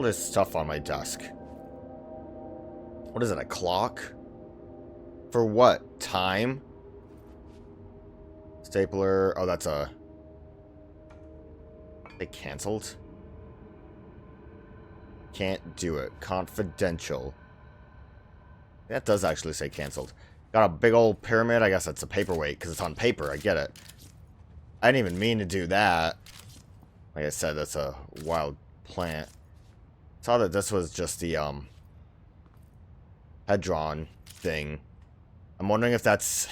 All this stuff on my desk. What is it, a clock? For what? Time? Stapler. Oh, that's a... They canceled? Can't do it. Confidential. That does actually say canceled. Got a big old pyramid. I guess that's a paperweight because it's on paper. I get it. I didn't even mean to do that. Like I said, that's a wild plant. Saw that this was just the head drawn thing. I'm wondering if that's...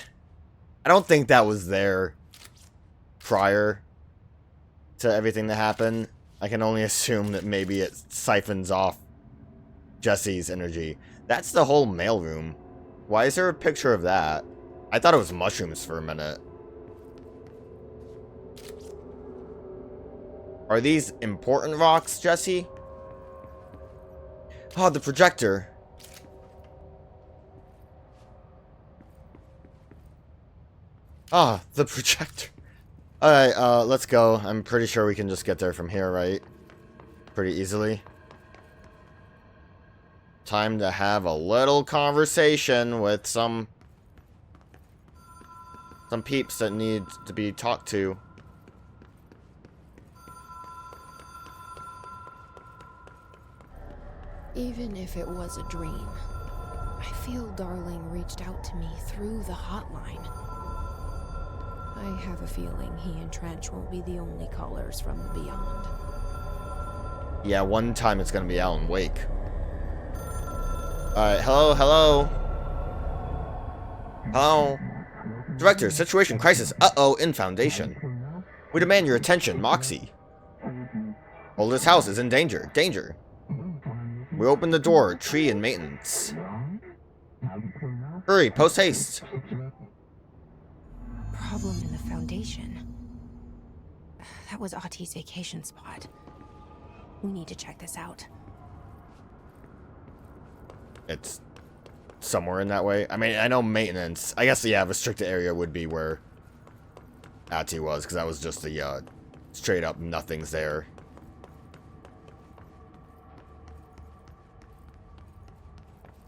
I don't think that was there prior to everything that happened. I can only assume that maybe it siphons off Jesse's energy. That's the whole mailroom. Why is there a picture of that? I thought it was mushrooms for a minute. Are these important rocks, Jesse? Oh, the projector. Ah, the projector. Alright, let's go. I'm pretty sure we can just get there from here, right? Pretty easily. Time to have a little conversation with some peeps that need to be talked to. Even if it was a dream, I feel Darling reached out to me through the hotline. I have a feeling he and Trench won't be the only callers from the beyond. Yeah, one time it's gonna be Alan Wake. Alright, hello, hello. Hello. Director, situation crisis. Uh-oh, in Foundation. We demand your attention, Moxie. Oldest house is in danger. Danger. We open the door. Tree in maintenance. Hurry, post haste. Problem in the Foundation. That was Ahti's vacation spot. We need to check this out. It's somewhere in that way. I mean, I know maintenance. I guess, yeah, restricted area would be where Ahti was, because that was just the straight up nothing's there.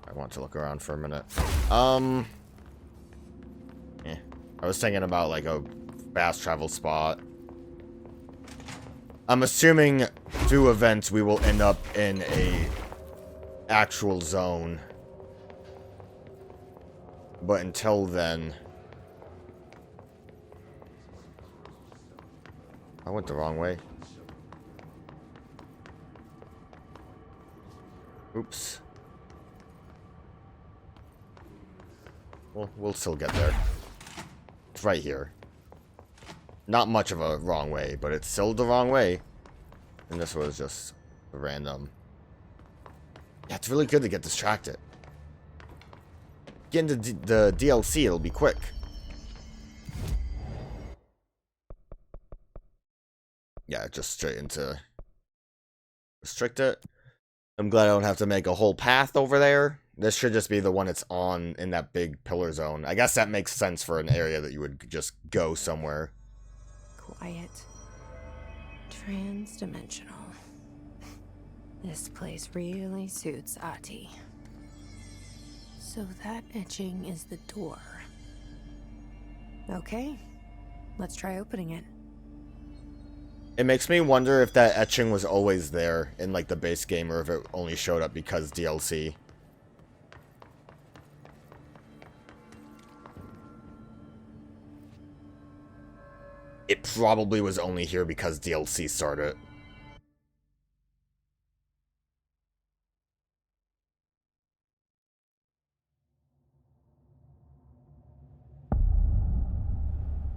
I want to look around for a minute. I was thinking about like a fast travel spot. I'm assuming through events we will end up in a actual zone. But until then... I went the wrong way. Oops. We'll still get there. It's right here. Not much of a wrong way, but it's still the wrong way. And this was just random. Yeah, it's really good to get distracted. Get into the DLC, it'll be quick. Yeah, just straight into restrict it. I'm glad I don't have to make a whole path over there. This should just be the one it's on in that big pillar zone. I guess that makes sense for an area that you would just go somewhere. Quiet. Trans-dimensional. This place really suits Ahti. So that etching is the door. Okay, let's try opening it. It makes me wonder if that etching was always there in like the base game or if it only showed up because DLC. It probably was only here because DLC started.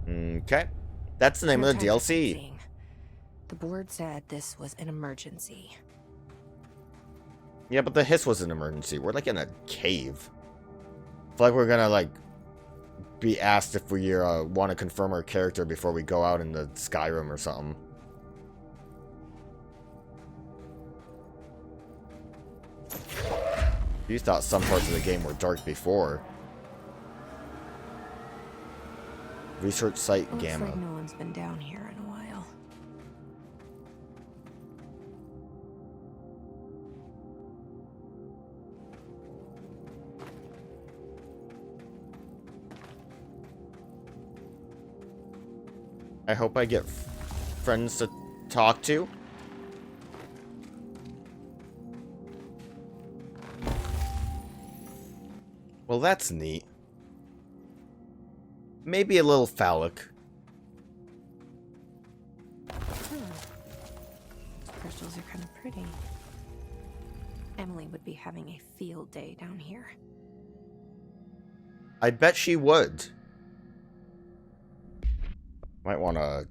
Okay. That's the name of the DLC. The board said this was an emergency. Yeah, but the hiss was an emergency. We're like in a cave. I feel like we're gonna like be asked if we want to confirm our character before we go out in the Skyrim or something. You thought some parts of the game were dark before. Research site Gamma. Looks like no one's been down here in a while. I hope I get friends to talk to. Well, that's neat. Maybe a little phallic. Crystals are kind of pretty. Emily would be having a field day down here. I bet she would. Might want to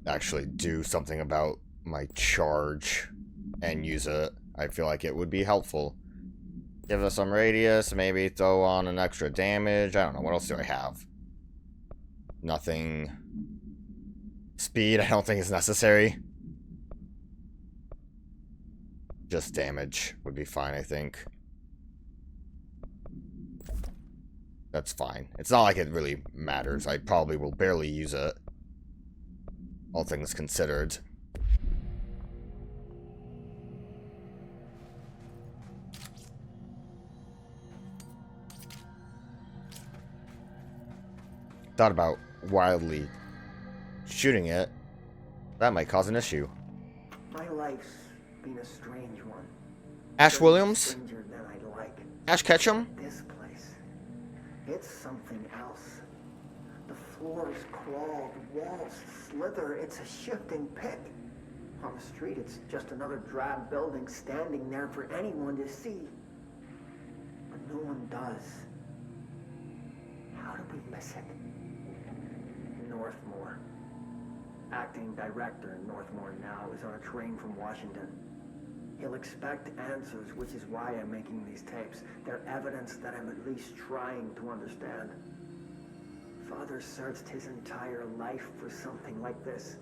actually do something about my charge and use it. I feel like it would be helpful. Give us some radius, maybe throw on an extra damage. I don't know. What else do I have? Nothing. Speed, I don't think is necessary. Just damage would be fine, I think. That's fine. It's not like it really matters. I probably will barely use it. All things considered. Thought about wildly shooting it. That might cause an issue. My life's been a strange one. Ash Williams? Stranger than I'd like. Ash Ketchum? This place, it's something else. The floors crawl, the walls slither. It's a shifting pit. On the street, it's just another drab building standing there for anyone to see. But no one does. How do we miss it? Northmore. Acting director in Northmore now is on a train from Washington. He'll expect answers, which is why I'm making these tapes. They're evidence that I'm at least trying to understand. Father searched his entire life for something like this,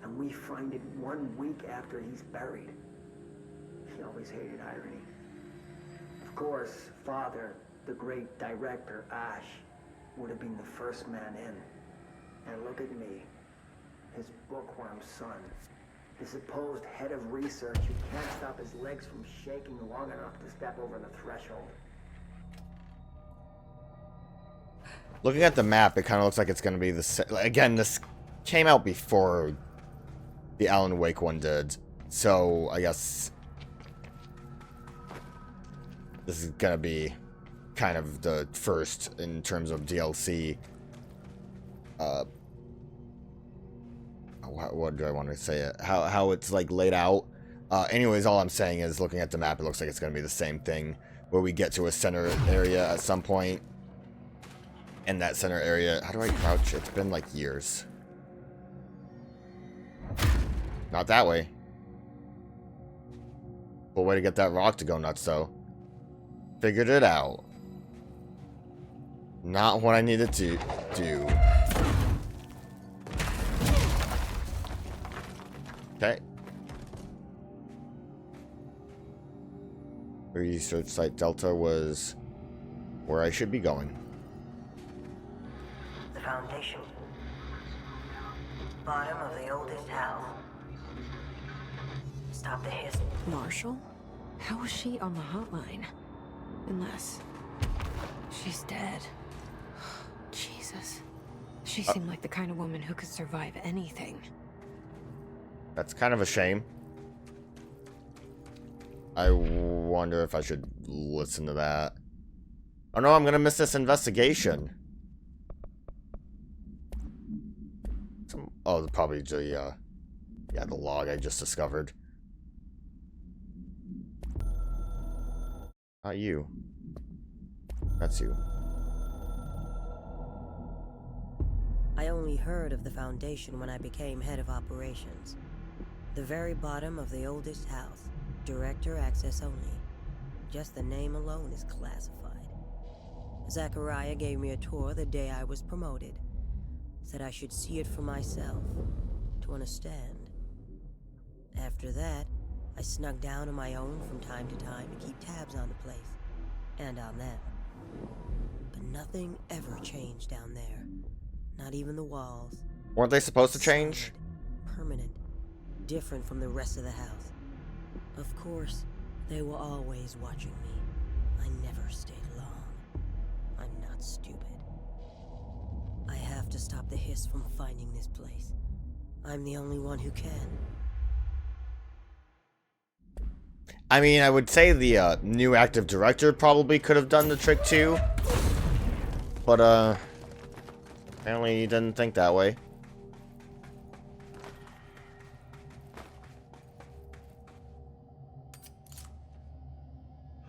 and we find it 1 week after he's buried. He always hated irony. Of course, Father, the great director, Ash, would have been the first man in. And look at me, his bookworm son, the supposed head of research who can't stop his legs from shaking long enough to step over the threshold. Looking at the map, it kind of looks like it's going to be the same. Again, this came out before the Alan Wake one did, so I guess this is going to be kind of the first in terms of DLC. What do I want to say it? How it's like laid out. Anyways, all I'm saying is looking at the map, it looks like it's going to be the same thing, where we get to a center area at some point. In that center area, how do I crouch? It's been like years. Not that way. Cool way to get that rock to go nuts, though. Figured it out. Not what I needed to do. Okay. Research site Delta was where I should be going. The foundation. Bottom of the oldest house. Stop the hiss. Marshall? How was she on the hotline? Unless she's dead. Jesus. She seemed like the kind of woman who could survive anything. That's kind of a shame. I wonder if I should listen to that. Oh no, I'm gonna miss this investigation. Oh, probably the, yeah, the log I just discovered. Not you. That's you. I only heard of the foundation when I became head of operations. The very bottom of the oldest house. Director access only. Just the name alone is classified. Zachariah gave me a tour the day I was promoted. Said I should see it for myself, to understand. After that, I snuck down on my own from time to time to keep tabs on the place. And on them. But nothing ever changed down there. Not even the walls. Weren't they supposed to change? Solid, permanent. Different from the rest of the house. Of course, they were always watching me. I never stayed long. I'm not stupid. I have to stop the hiss from finding this place. I'm the only one who can. I mean, I would say the new active director probably could have done the trick too. But, apparently he didn't think that way.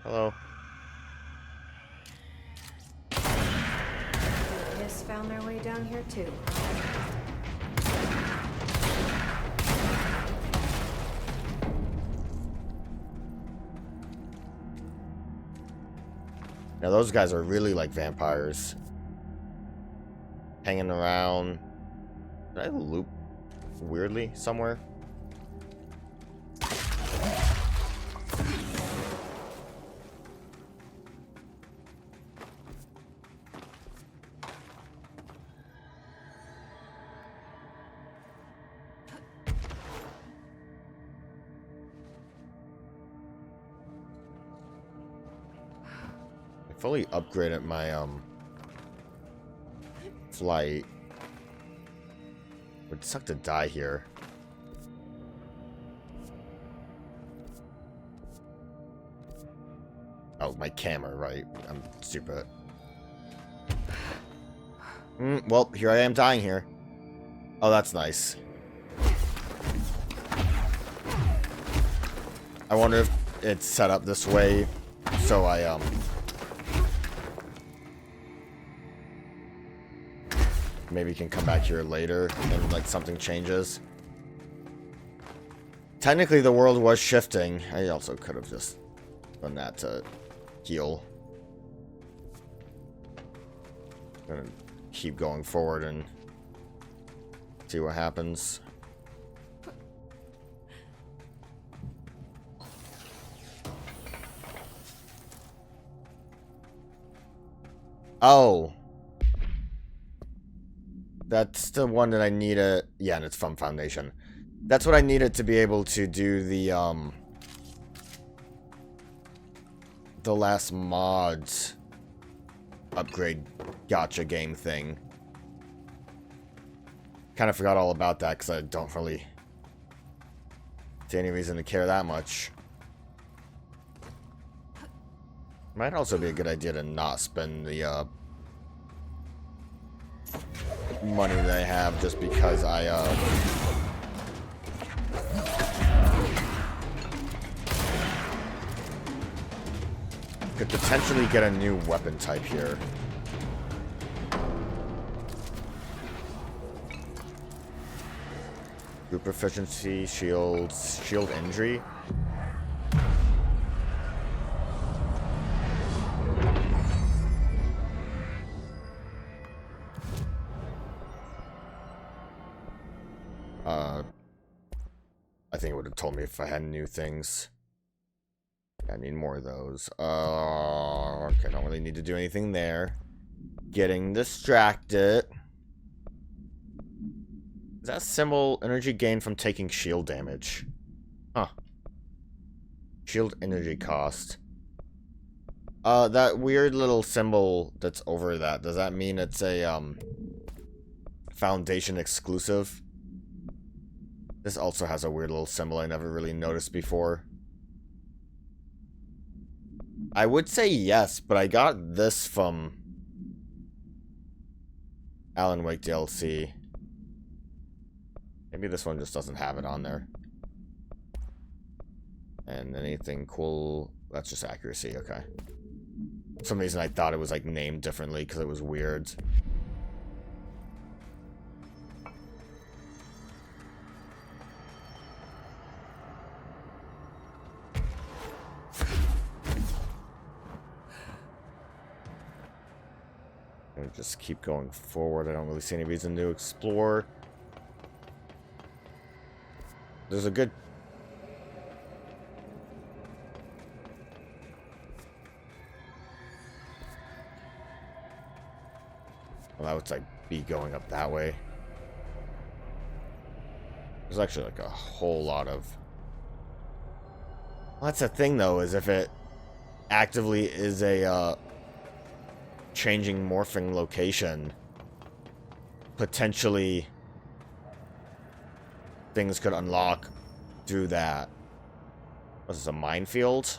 Hello. Just found their way down here too. Now those guys are really like vampires. Hanging around. Did I loop weirdly somewhere? Fully upgraded my flight. Would suck to die here. Oh, my camera, right? I'm stupid. Well, here I am dying here. Oh, that's nice. I wonder if it's set up this way so I maybe can come back here later and like something changes. Technically the world was shifting. I also could have just done that to heal. I'm gonna keep going forward and see what happens. Oh. That's the one that I needed. Yeah, and it's from Foundation. That's what I needed to be able to do the last mods upgrade gotcha game thing. Kind of forgot all about that because I don't really see any reason to care that much. Might also be a good idea to not spend the money that I have just because I could potentially get a new weapon type here. Group proficiency, shields, shield injury. I think it would have told me if I had new things. I need more of those. Okay, don't really need to do anything there. Getting distracted. Is that symbol energy gain from taking shield damage? Huh. Shield energy cost. That weird little symbol that's over that, does that mean it's a, Foundation exclusive? This also has a weird little symbol I never really noticed before. I would say yes, but I got this from Alan Wake DLC. Maybe this one just doesn't have it on there. And anything cool? That's just accuracy, okay. For some reason I thought it was like named differently because it was weird. Just keep going forward. I don't really see any reason to explore. There's a good... Well, that would like be going up that way. There's actually like a whole lot of... Well, that's the thing though, is if it actively is a changing morphing location, potentially things could unlock through that. Was this a minefield?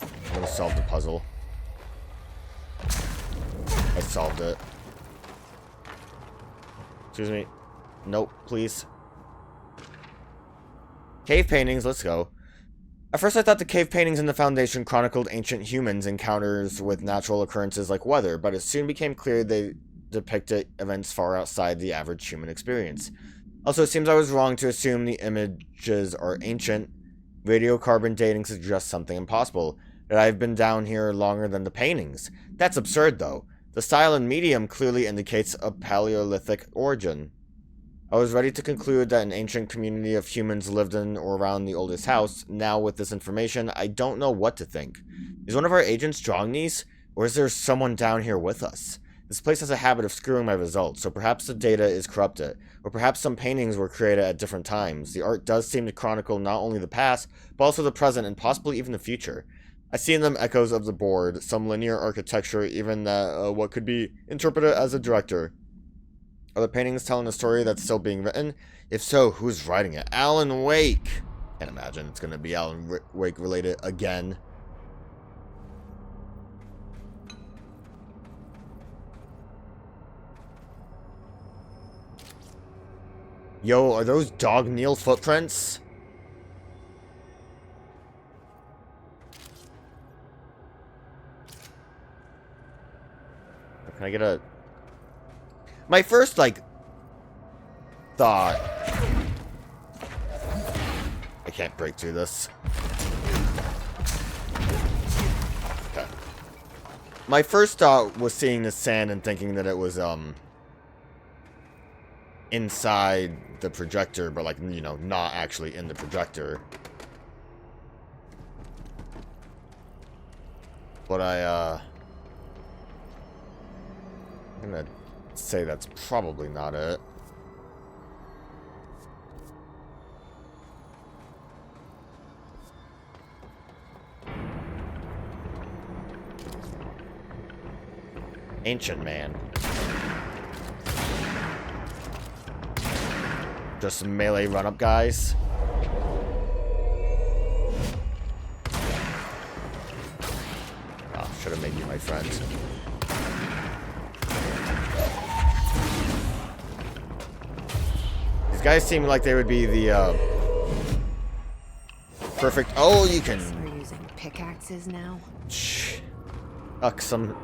I'm gonna solve the puzzle. I solved it. Excuse me. Nope, please. Cave paintings, let's go. At first I thought the cave paintings in the Foundation chronicled ancient humans' encounters with natural occurrences like weather, but it soon became clear they depicted events far outside the average human experience. Also, it seems I was wrong to assume the images are ancient. Radiocarbon dating suggests something impossible, that I've been down here longer than the paintings. That's absurd, though. The style and medium clearly indicates a Paleolithic origin. I was ready to conclude that an ancient community of humans lived in or around the oldest house. Now, with this information, I don't know what to think. Is one of our agents drawing these? Or is there someone down here with us? This place has a habit of screwing my results, so perhaps the data is corrupted. Or perhaps some paintings were created at different times. The art does seem to chronicle not only the past, but also the present and possibly even the future. I see in them echoes of the board, some linear architecture, even that what could be interpreted as a director. Are the paintings telling a story that's still being written? If so, who's writing it? Alan Wake! Can't imagine it's going to be Alan Wake related again. Yo, are those dog Neil footprints? Can I get a... My first, like, thought... I can't break through this. Okay. My first thought was seeing the sand and thinking that it was, inside the projector, but, like, you know, not actually in the projector. But I'm gonna say that's probably not it. Ancient man. Just some melee run-up guys. Oh, should have made you my friend. These guys seem like they would be the perfect. Oh, you can. We're using pickaxes now. Shh. Some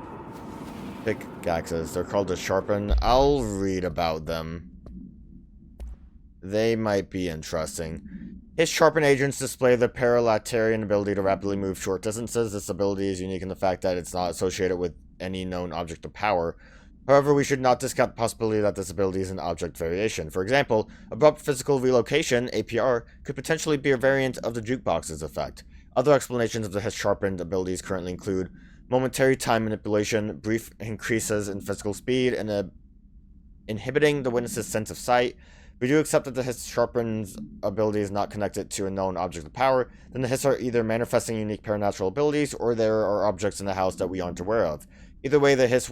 pickaxes. They're called a sharpen. I'll read about them. They might be interesting. His sharpen agents display the paralateralian ability to rapidly move short distances. This ability is unique in the fact that it's not associated with any known object of power. However, we should not discount the possibility that this ability is an object variation. For example, abrupt physical relocation, APR, could potentially be a variant of the jukebox's effect. Other explanations of the sharpened abilities currently include momentary time manipulation, brief increases in physical speed, and inhibiting the witness's sense of sight. We do accept that the Hiss sharpen's ability is not connected to a known object of power, then the Hiss are either manifesting unique paranatural abilities, or there are objects in the house that we aren't aware of. Either way, the Hiss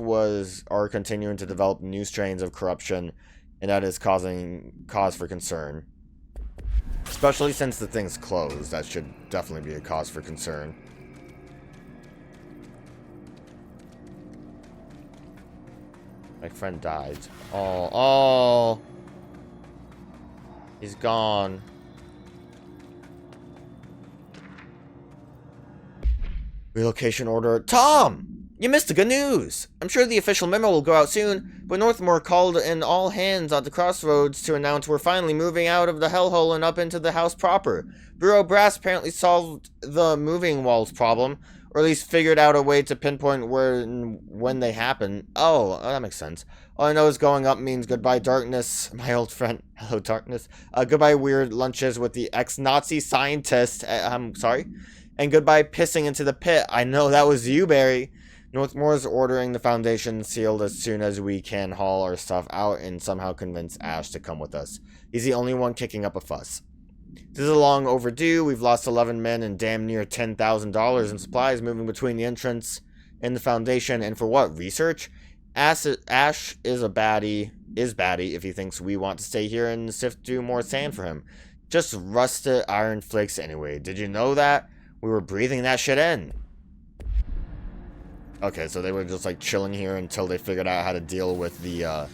are continuing to develop new strains of corruption, and that is causing cause for concern. Especially since the thing's closed, that should definitely be a cause for concern. My friend died. Oh. He's gone. Relocation order. Tom! You missed the good news! I'm sure the official memo will go out soon, but Northmore called in all hands at the crossroads to announce we're finally moving out of the hellhole and up into the house proper. Bureau Brass apparently solved the moving walls problem, or at least figured out a way to pinpoint where and when they happen. Oh, that makes sense. All I know is going up means goodbye darkness, my old friend. Hello, darkness. Goodbye weird lunches with the ex-Nazi scientist. I'm sorry. And goodbye pissing into the pit. I know that was you, Barry. Northmore's ordering the Foundation sealed as soon as we can haul our stuff out and somehow convince Ash to come with us. He's the only one kicking up a fuss. This is long overdue. We've lost 11 men and damn near $10,000 in supplies moving between the entrance and the Foundation. And for what? Research? Ash is a baddie. is batty if he thinks we want to stay here and sift through more sand for him. Just rusted iron flakes anyway. Did you know that? We were breathing that shit in. Okay, so they were just like chilling here until they figured out how to deal with the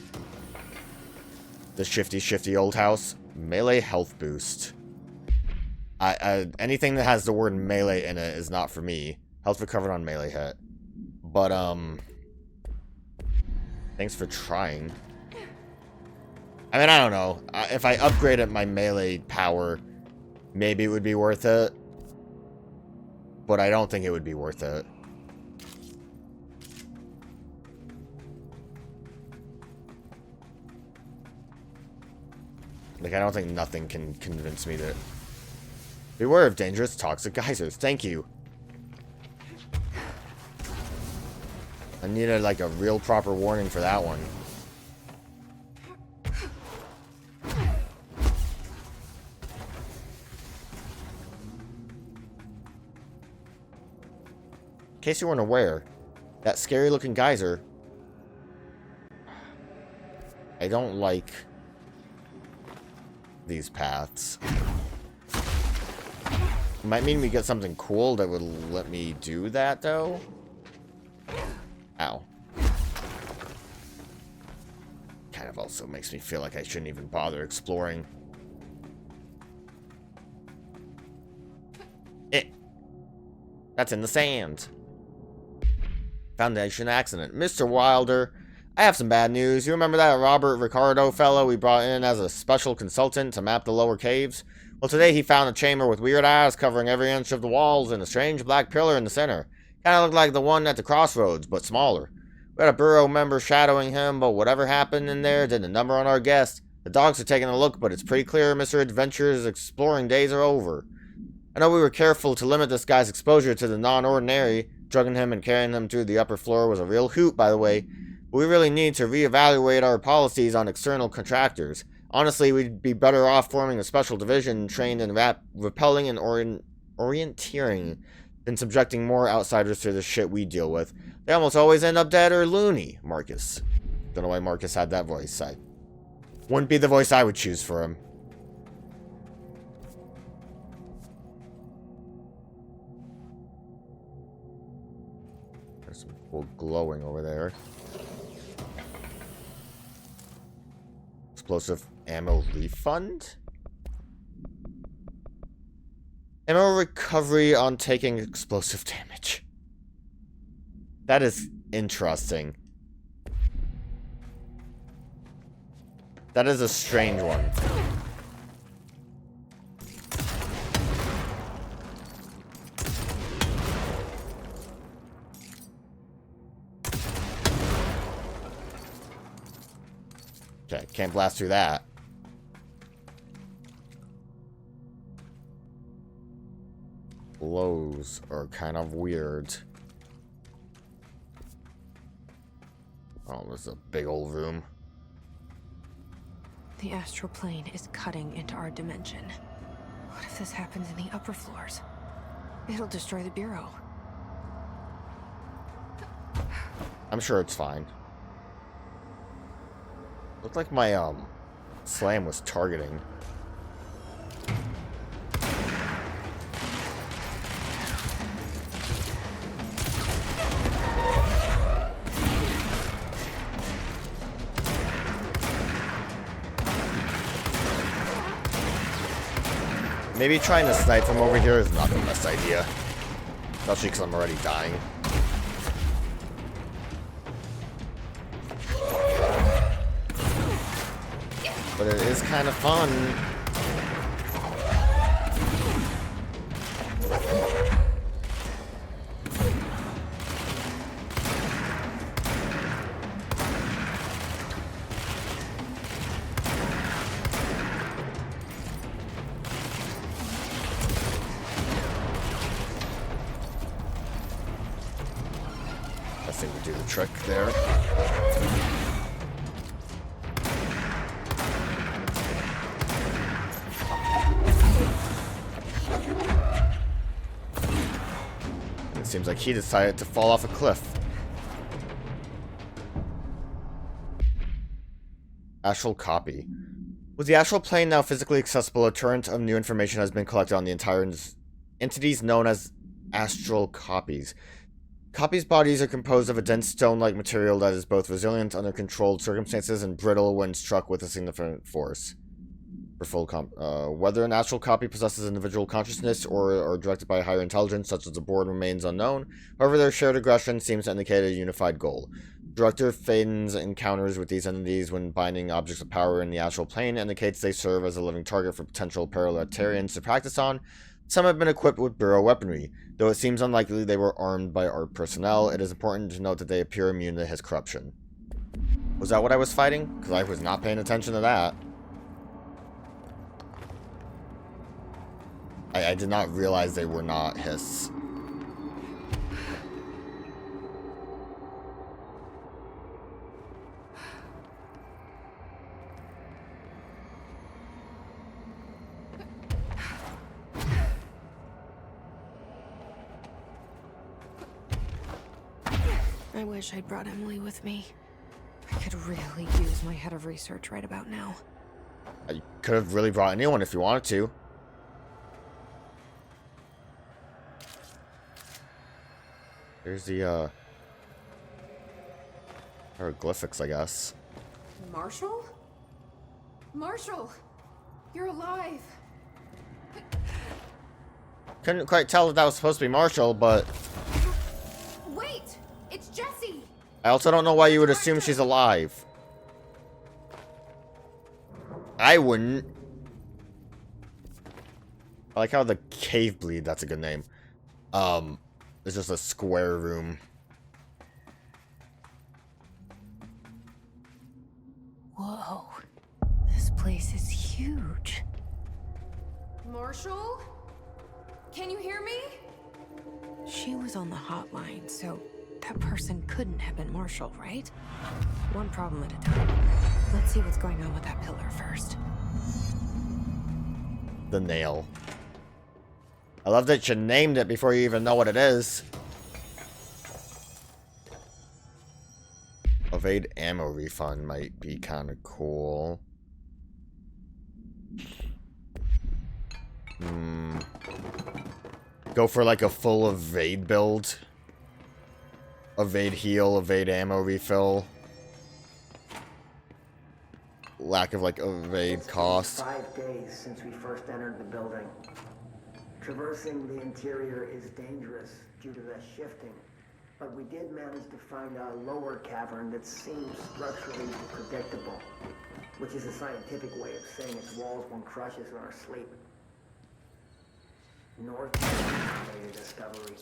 shifty old house. Melee health boost. Anything that has the word melee in it is not for me. Health recovered on melee hit. But, thanks for trying. I mean, I don't know. If I upgraded my melee power, maybe it would be worth it. But I don't think it would be worth it. Like, I don't think nothing can convince me that... Beware of dangerous toxic geysers. Thank you. I needed, like, a real proper warning for that one. In case you weren't aware, that scary-looking geyser... I don't like... these paths. Might mean we get something cool that would let me do that, though. Ow. Kind of also makes me feel like I shouldn't even bother exploring. That's in the sand. Foundation accident. Mr. Wilder, I have some bad news. You remember that Robert Ricardo fellow we brought in as a special consultant to map the lower caves? Well, today he found a chamber with weird eyes covering every inch of the walls and a strange black pillar in the center. Kinda looked like the one at the crossroads, but smaller. We had a bureau member shadowing him, but whatever happened in there did a number on our guest. The dogs are taking a look, but it's pretty clear Mr. Adventure's exploring days are over. I know we were careful to limit this guy's exposure to the non-ordinary. Drugging him and carrying him through the upper floor was a real hoot, by the way. But we really need to reevaluate our policies on external contractors. Honestly, we'd be better off forming a special division trained in repelling and orienteering than subjecting more outsiders to the shit we deal with. They almost always end up dead or loony, Marcus. Don't know why Marcus had that voice. Wouldn't be the voice I would choose for him. There's some cool glowing over there. Explosive ammo refund? Ammo recovery on taking explosive damage. That is interesting. That is a strange one. Okay, can't blast through that. Blows are kind of weird. Oh, there's a big old room. The astral plane is cutting into our dimension. What if this happens in the upper floors? It'll destroy the bureau. I'm sure it's fine. Looked like my, slam was targeting. Maybe trying to snipe from over here is not the best idea. Especially because I'm already dying. But it is kind of fun. I think we do the trick there. Seems like he decided to fall off a cliff. Astral copy. With the astral plane now physically accessible, a torrent of new information has been collected on the entire entities known as astral copies. Copies' bodies are composed of a dense stone-like material that is both resilient under controlled circumstances and brittle when struck with a significant force. For full whether an astral copy possesses individual consciousness or are directed by a higher intelligence, such as the board, remains unknown. However, their shared aggression seems to indicate a unified goal. Director Faden's encounters with these entities when binding objects of power in the astral plane indicates they serve as a living target for potential parallelitarians to practice on. Some have been equipped with Bureau weaponry. Though it seems unlikely they were armed by ARC personnel, it is important to note that they appear immune to his corruption. Was that what I was fighting? Because I was not paying attention to that. I did not realize they were not his. I wish I'd brought Emily with me. I could really use my head of research right about now. I could have really brought anyone if you wanted to. There's the, hieroglyphics, I guess. Marshall? Marshall! You're alive! Couldn't quite tell if that was supposed to be Marshall, but... Wait! It's Jessie! I also don't know why you would assume she's alive. I wouldn't. I like how the cave bleed, that's a good name. It's just a square room. Whoa. This place is huge. Marshall? Can you hear me? She was on the hotline, so that person couldn't have been Marshall, right? One problem at a time. Let's see what's going on with that pillar first. The nail. I love that you named it before you even know what it is. Evade ammo refund might be kind of cool. Go for like a full evade build. Evade heal, evade ammo refill. Lack of like evade cost. 5 days since we first entered the building. Traversing the interior is dangerous due to the shifting, but we did manage to find a lower cavern that seems structurally predictable, which is a scientific way of saying its walls won't crush us in our sleep. North made a discovery.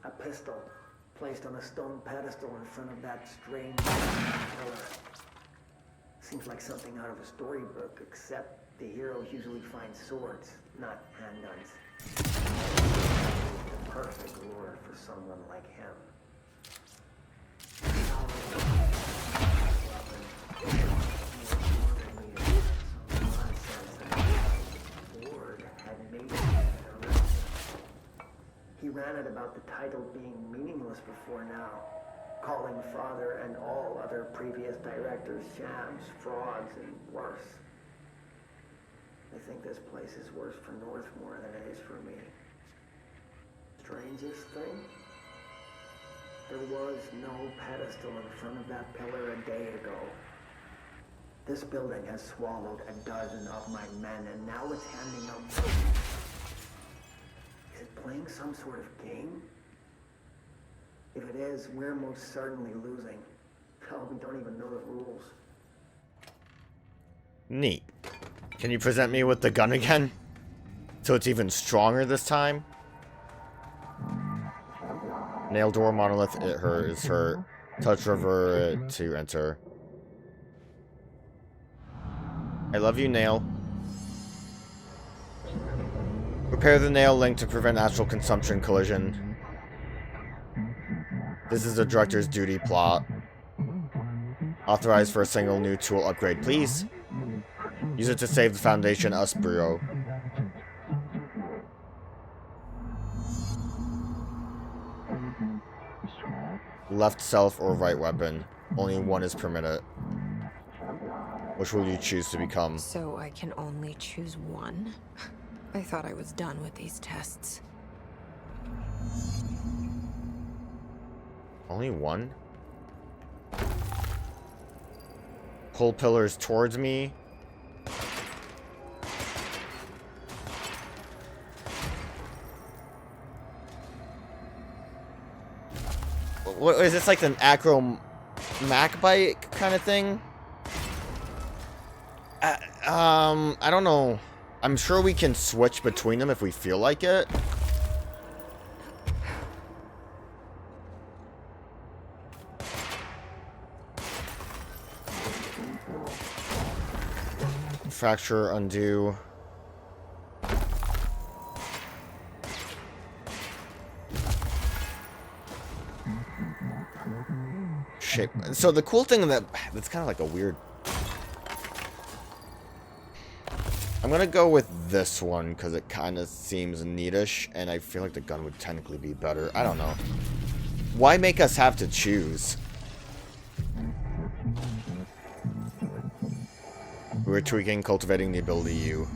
A pistol placed on a stone pedestal in front of that strange pillar. Seems like something out of a storybook, except the heroes usually find swords, not handguns. The perfect lure for someone like him. He ranted about the title being meaningless before now, calling Father and all other previous directors shams, frauds, and worse. I think this place is worse for Northmore than it is for me. Strangest thing? There was no pedestal in front of that pillar a day ago. This building has swallowed a dozen of my men, and now it's handing out... Is it playing some sort of game? If it is, we're most certainly losing. Hell, we don't even know the rules. Neat. Can you present me with the gun again? So it's even stronger this time? Nail door monolith is hurt. Touch river to enter. I love you, Nail. Repair the nail link to prevent astral consumption collision. This is the director's duty plot. Authorized for a single new tool upgrade, please. Use it to save the Foundation Us Bureau. Left self or right weapon. Only one is permitted. Which will you choose to become? So I can only choose one? I thought I was done with these tests. Only one? Pull pillars towards me. What is this, like an acro Mac bike kind of thing? I don't know. I'm sure we can switch between them if we feel like it. Fracture, undo. Shape. So the cool thing that's kind of like a weird. I'm gonna go with this one because it kind of seems neatish, and I feel like the gun would technically be better. I don't know. Why make us have to choose? We're tweaking, cultivating the ability U.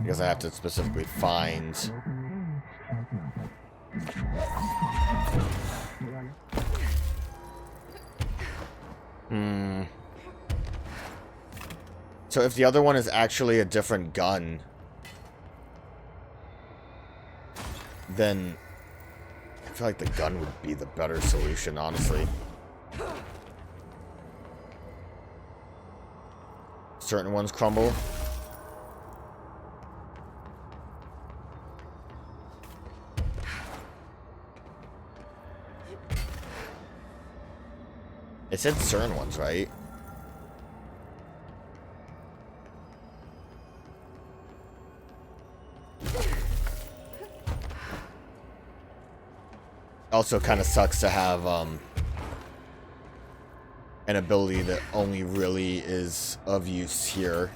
Because I have to specifically find. So if the other one is actually a different gun, then I feel like the gun would be the better solution, honestly. Certain ones crumble. It said certain ones, right? Also kind of sucks to have an ability that only really is of use here.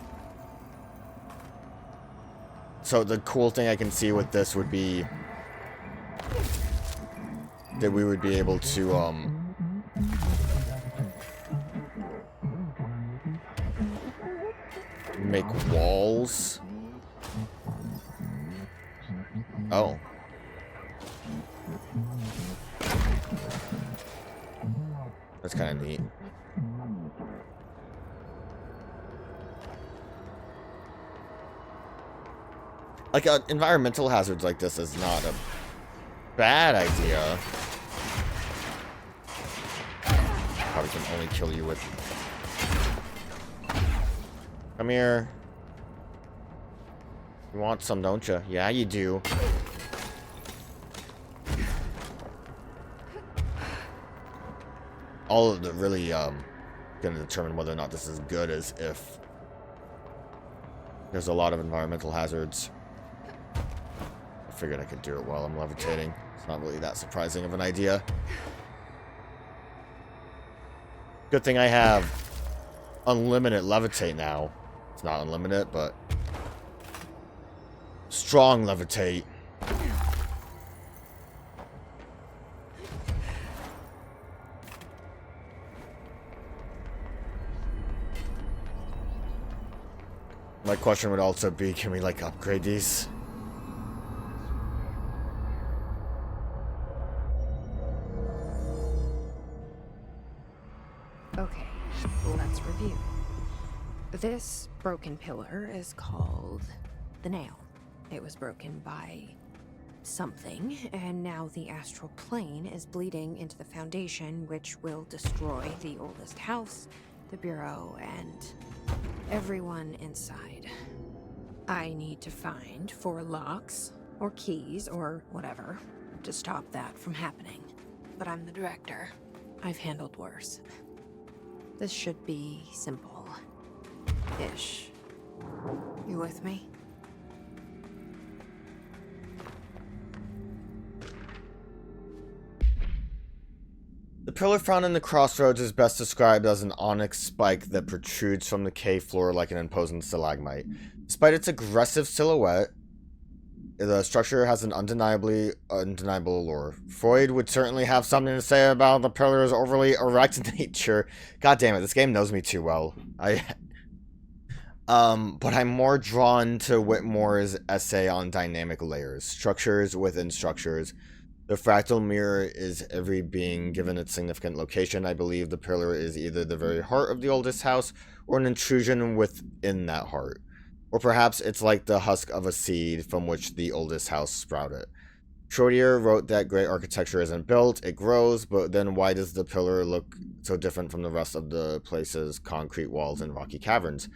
So the cool thing I can see with this would be that we would be able to make walls. Oh. That's kind of neat. Like, environmental hazards like this is not a bad idea. Probably can only kill you with... Come here. You want some, don't you? Yeah, you do. All of the really gonna determine whether or not this is good is if there's a lot of environmental hazards. I figured I could do it while I'm levitating. It's not really that surprising of an idea. Good thing I have unlimited levitate now. It's not unlimited, but strong levitate. My question would also be, can we, like, upgrade these? Okay, let's review. This broken pillar is called the nail. It was broken by something, and now the astral plane is bleeding into the foundation, which will destroy the oldest house, the bureau, and everyone inside. I need to find 4 locks, or keys, or whatever, to stop that from happening. But I'm the director. I've handled worse. This should be simple. Ish. You with me? The pillar found in the crossroads is best described as an onyx spike that protrudes from the cave floor like an imposing stalagmite. Despite its aggressive silhouette, The structure has an undeniable allure. Freud would certainly have something to say about the pillar's overly erect nature. God damn it, this game knows me too well. But I'm more drawn to Whitmore's essay on dynamic layers, structures within structures. The fractal mirror is every being given its significant location. I believe the pillar is either the very heart of the oldest house or an intrusion within that heart. Or perhaps it's like the husk of a seed from which the oldest house sprouted. Trottier wrote that great architecture isn't built, it grows, but then why does the pillar look so different from the rest of the place's concrete walls and rocky caverns?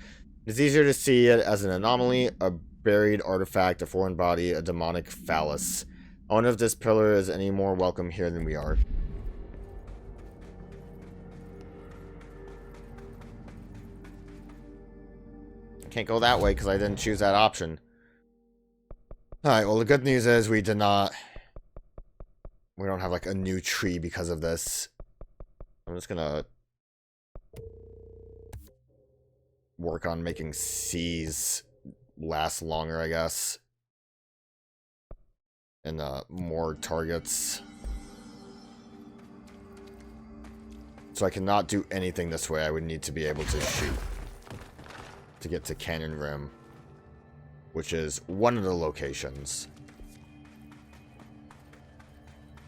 It's easier to see it as an anomaly, a buried artifact, a foreign body, a demonic phallus. I wonder if this pillar is any more welcome here than we are. Can't go that way because I didn't choose that option. Alright, well the good news is we don't have like a new tree because of this. I'm just gonna work on making C's last longer, I guess. And more targets. So I cannot do anything this way. I would need to be able to shoot to get to Canyon Rim, which is one of the locations.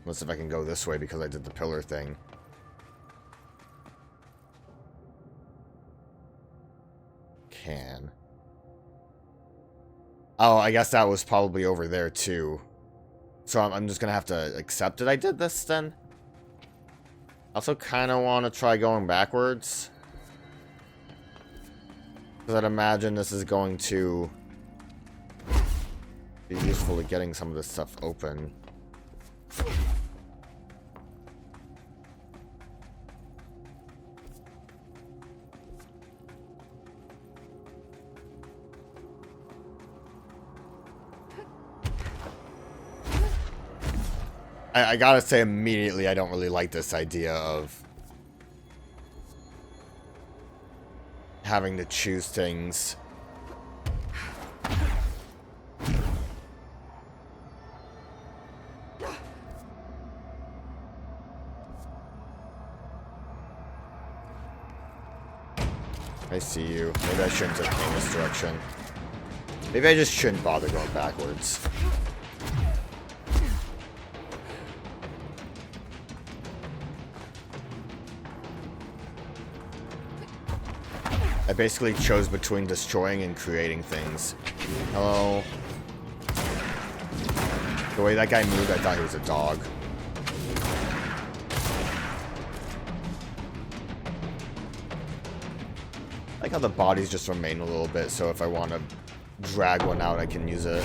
Unless if I can go this way because I did the pillar thing. Can. Oh, I guess that was probably over there too. So I'm just gonna have to accept that I did this then. I also kind of want to try going backwards. Because I'd imagine this is going to be useful at getting some of this stuff open. I gotta say immediately, I don't really like this idea of having to choose things. I see you. Maybe I shouldn't have came this direction. Maybe I just shouldn't bother going backwards. I basically chose between destroying and creating things. Hello. The way that guy moved, I thought he was a dog. I like how the bodies just remain a little bit, so if I want to drag one out, I can use it.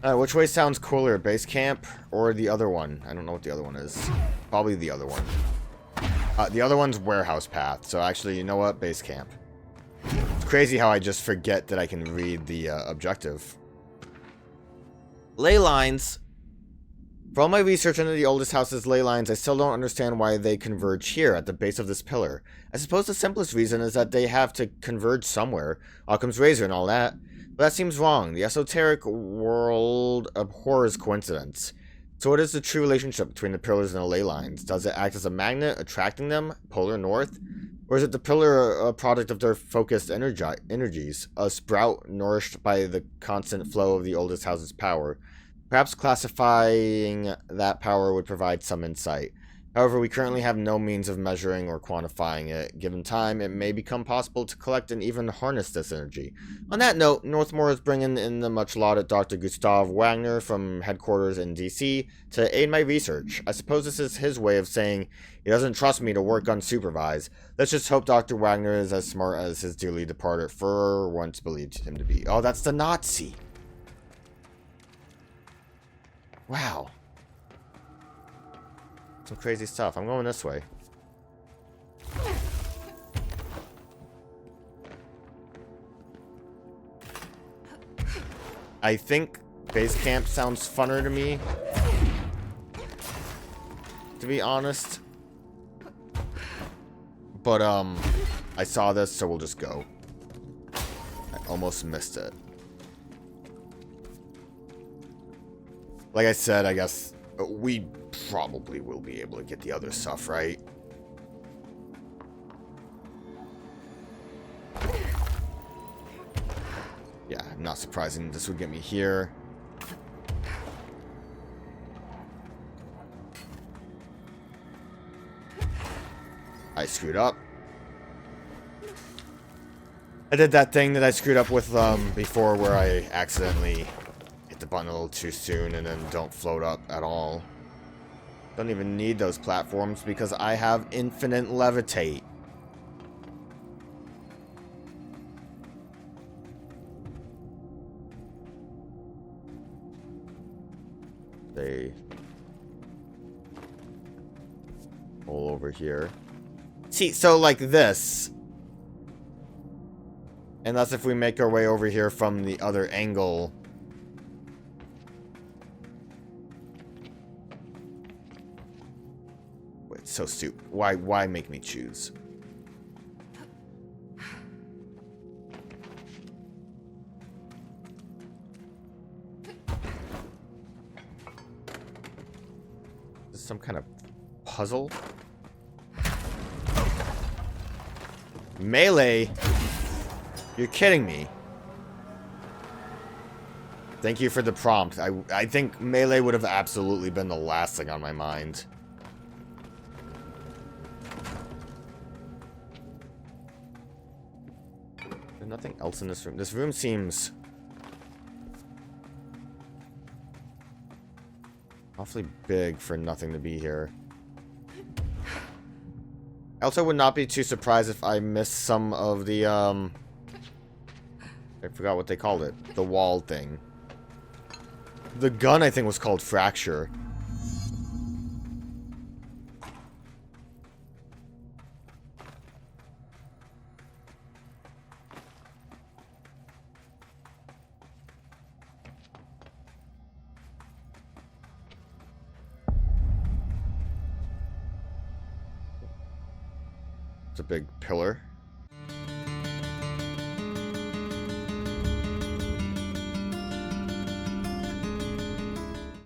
Which way sounds cooler, base camp or the other one? I don't know what the other one is. Probably the other one. The other one's warehouse path, so actually, you know what? Base camp. It's crazy how I just forget that I can read the objective. Ley lines. For all my research into the oldest house's ley lines, I still don't understand why they converge here at the base of this pillar. I suppose the simplest reason is that they have to converge somewhere. Occam's razor and all that. But that seems wrong. The esoteric world abhors coincidence. So what is the true relationship between the pillars and the ley lines? Does it act as a magnet, attracting them, polar north? Or is it the pillar a product of their focused energies, a sprout nourished by the constant flow of the oldest house's power? Perhaps classifying that power would provide some insight. However, we currently have no means of measuring or quantifying it. Given time, it may become possible to collect and even harness this energy. On that note, Northmore is bringing in the much-lauded Dr. Gustav Wagner from headquarters in DC to aid my research. I suppose this is his way of saying he doesn't trust me to work unsupervised. Let's just hope Dr. Wagner is as smart as his dearly departed Führer once believed him to be. Oh, that's the Nazi. Wow. Some crazy stuff. I'm going this way. I think base camp sounds funner to me, to be honest. But I saw this, so we'll just go. I almost missed it. Like I said, I guess we probably will be able to get the other stuff, right? Yeah, not surprising. This would get me here. I screwed up. I did that thing that I screwed up with before where I accidentally hit the button a little too soon and then don't float up at all. Don't even need those platforms because I have infinite levitate. They pull over here. See, so like this. Unless if we make our way over here from the other angle. Wait, so stupid. Why make me choose? Is this some kind of puzzle? Melee? You're kidding me. Thank you for the prompt. I think melee would have absolutely been the last thing on my mind. There's nothing else in this room. This room seems awfully big for nothing to be here. I also would not be too surprised if I missed some of the, I forgot what they called it. The wall thing. The gun, I think, was called Fracture. It's a big pillar.